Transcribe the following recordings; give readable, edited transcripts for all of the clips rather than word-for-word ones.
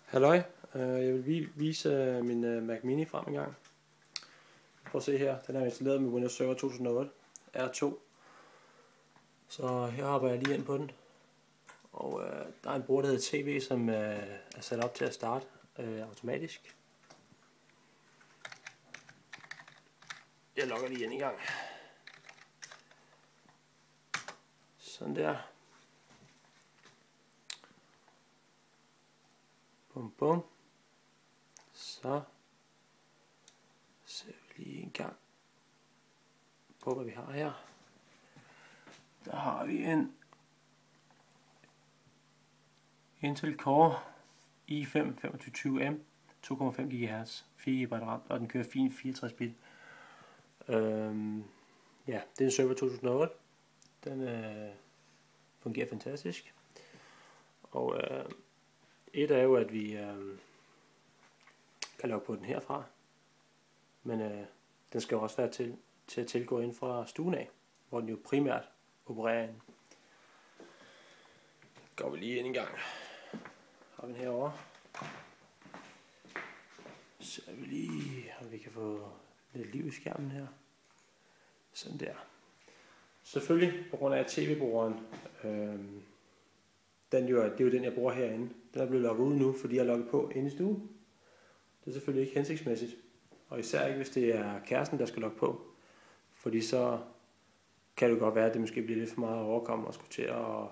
Halløj, jeg vil vise min Mac Mini frem en gang. Prøv at se her, den er installeret med Windows Server 2008 R2. Så her hopper jeg lige ind på den. Og der er en bruger, der hedder TV, som er sat op til at starte automatisk. Jeg logger lige ind i gang. Sådan der. Bum bum. Så ser vi lige en gang på, hvad vi har her. Der har vi en Intel Core i5 2520M 2,5 GHz 4 GB RAM, og den kører fint 64 bit. Ja, det er en server 2008. Den fungerer fantastisk. Og et er jo, at vi kan logge på den herfra, men den skal jo også være til at tilgå ind fra stuen af, hvor den jo primært opererer ind. Går vi lige ind en gang. Har vi den herovre. Så vi lige, om vi kan få lidt liv i skærmen her. Sådan der. Selvfølgelig på grund af tv-brugeren. Det er jo den, jeg bruger herinde. Den er blevet logget ud nu, fordi jeg er logget på inde i stuen. Det er selvfølgelig ikke hensigtsmæssigt. Og især ikke, hvis det er kæresten, der skal logge på. Fordi så kan det godt være, at det måske bliver lidt for meget overkommet og skulle til at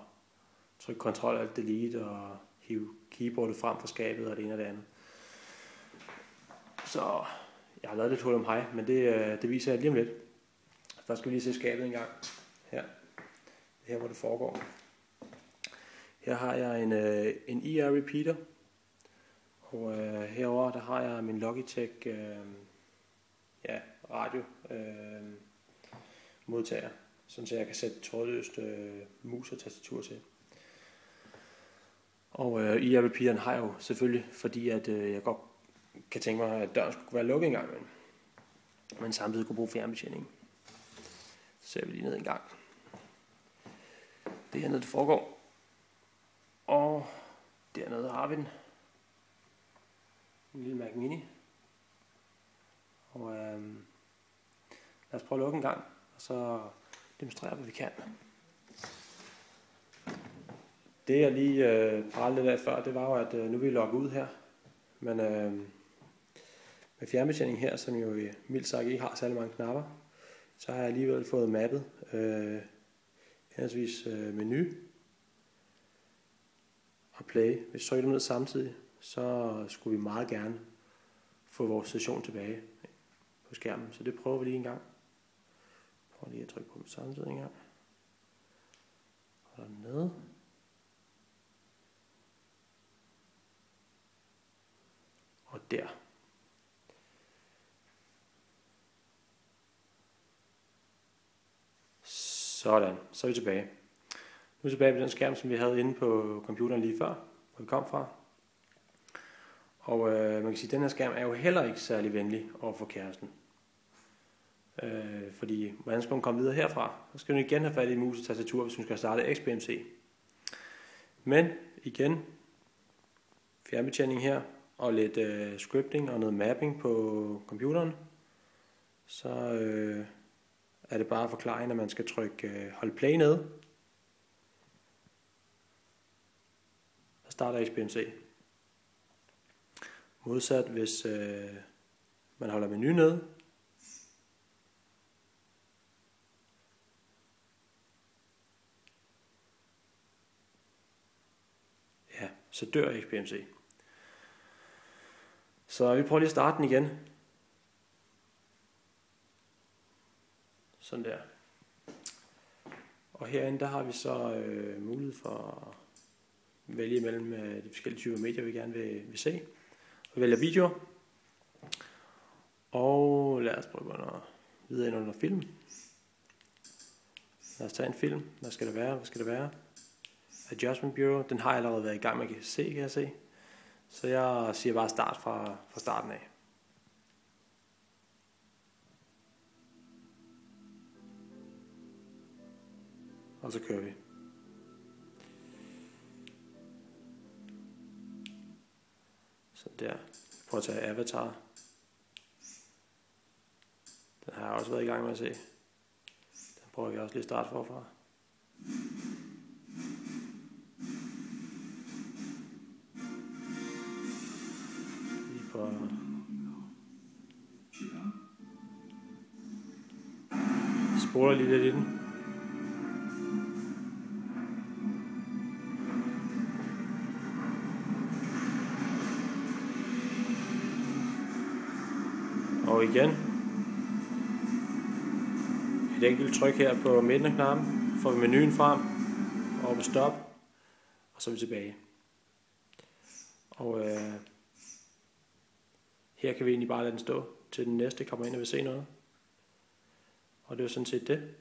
trykke Ctrl Alt Delete og hive keyboardet frem fra skabet og det ene og det andet. Så jeg har lavet lidt hul om hej, men det viser jeg lige om lidt. Først skal vi lige se skabet en gang. Her hvor det foregår. Her har jeg en IR repeater, og herover der har jeg min Logitech radio modtager, så jeg kan sætte trådløst mus og tastatur til. Og IR repeateren har jeg jo selvfølgelig, fordi at jeg godt kan tænke mig, at døren skulle være lukket en gang, men samtidig kunne bruge fjernbetjening. Så ser vi lige ned en gang. Det er hernede, det foregår. Og dernede har vi den. En lille Mac Mini. Og lad os prøve at lukke en gang, og så demonstrere, hvad vi kan. Det jeg lige pralede lidt af før, det var jo, at nu vil vi logge ud her. Men med fjernbetjening her, som jo mildt sagt ikke har særlig mange knapper, så har jeg alligevel fået mappet henholdsvis menu og play. Hvis vi trykker ned samtidig, så skulle vi meget gerne få vores session tilbage på skærmen. Så det prøver vi lige en gang. Prøv lige at trykke på samtidig en gang. Og dernede. Og der. Sådan, så er vi tilbage. Nu er vi tilbage på den skærm, som vi havde inde på computeren lige før, hvor vi kom fra. Og man kan sige, at den her skærm er jo heller ikke særlig venlig over for kæresten. Fordi hvordan skal hun komme videre herfra? Så skal hun igen have fat i mus og tastatur, hvis hun skal starte XBMC. Men igen, fjernbetjening her, og lidt scripting og noget mapping på computeren. Så er det bare forklaringen, at man skal trykke hold play ned. Så starter XBMC. Modsat hvis man holder menu ned. Ja, så dør XBMC. Så vi prøver lige at starte den igen. Sådan der. Og herinde der har vi så mulighed for at vælge mellem de forskellige typer medier, vi gerne vil se. Vi vælger videoer. Og lad os prøve at videre ind under film. Lad os tage en film. Hvad skal det være? Hvad skal det være? Adjustment Bureau. Den har jeg allerede været i gang med at se, kan jeg se. Så jeg siger bare start fra starten af. Og så kører vi. Sådan der. Prøv at tage avatar. Den har jeg også været i gang med at se. Den prøver jeg også lige at starte forfra. Lige på... Spoler lige lidt i den. Og igen. Et enkelt tryk her på midten af knappen. Får vi menuen frem. Og på stop. Og så er vi tilbage. Og her kan vi egentlig bare lade den stå, til den næste kommer ind og vil se noget. Og det er jo sådan set det.